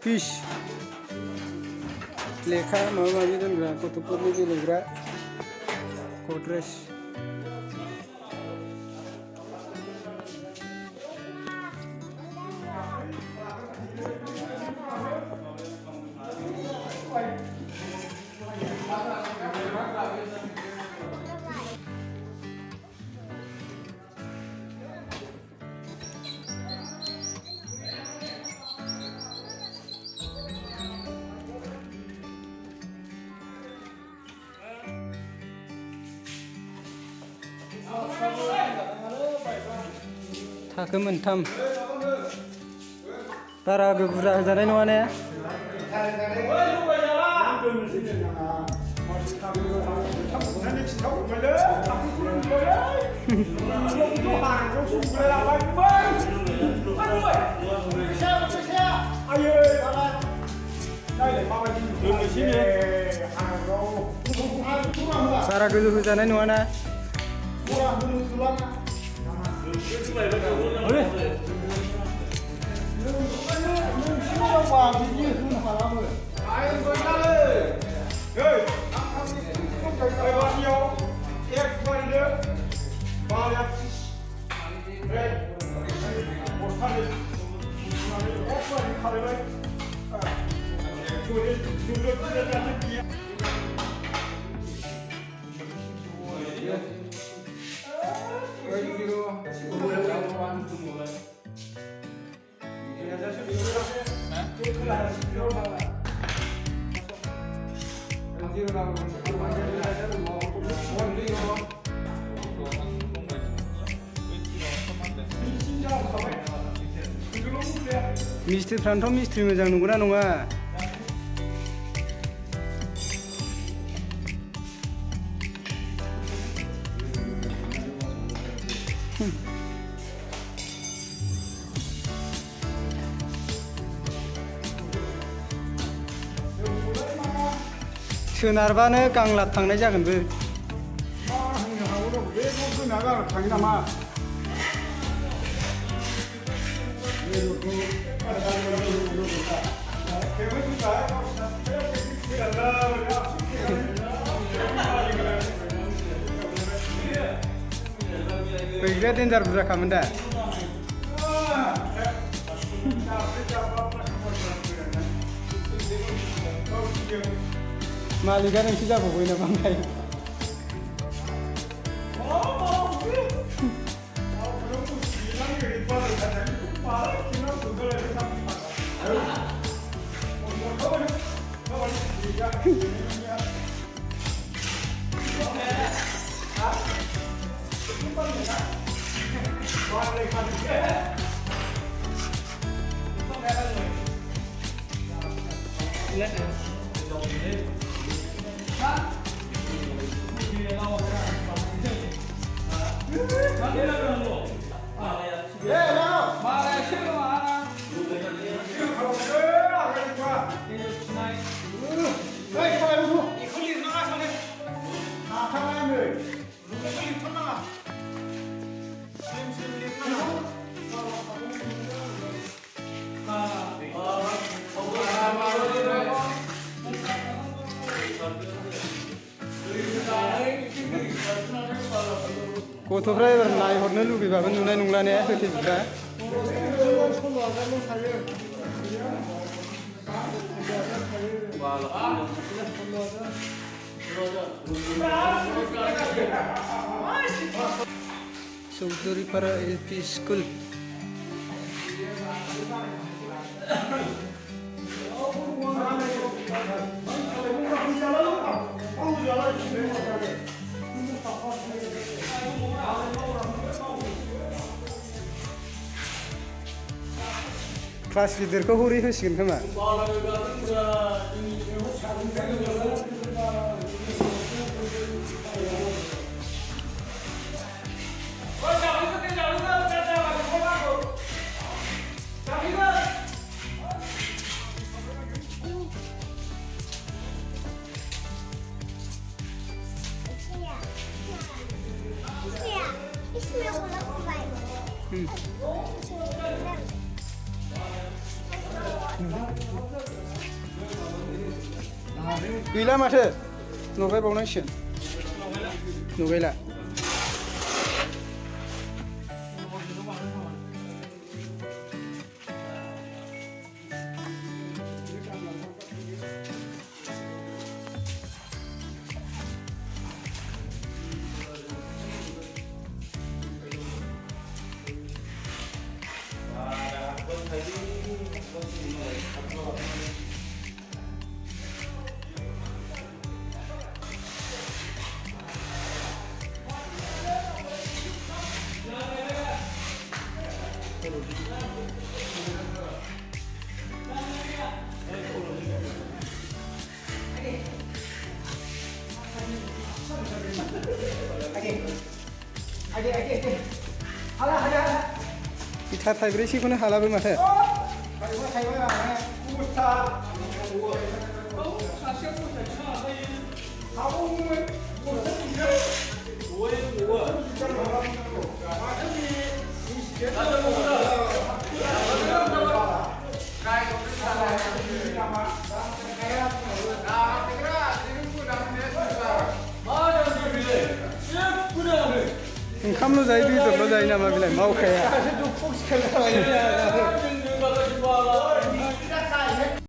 fish लेखा माबा माबि दोनग्रा गथ'फोरनि गेलेग्रा गद्रेज थाखो मोनथाम बारा बुरजा होजानाय नङा ने बारा गोजौ होजानाय नङा ना मिस्ट्रिफ्रानोथ' मिस्ट्रि मोजां नंगौना नङा सोनारबानो गांलाब थांनाय जागोनबो बैग्रिया देन्जार बुरजाखामोन दा मालिकआ नोंसो जाबावबाय नामा ओमफ्राय गथ'फ्रा एबार नायहरनो लुगैबाबो नुनाय नंला ने होथेजोब्बा चौधुरीपारा एलपि स्कुल क्लास गिदिरखौ हरै होसिगोन खोमा गैला माथो लगायबावनांसिगोन नुबायला इथा थाइब्रैसोखौनो हालाबो माथो ओंखामल' जायो बेदरल' जायो नामा बेलाय मावखाया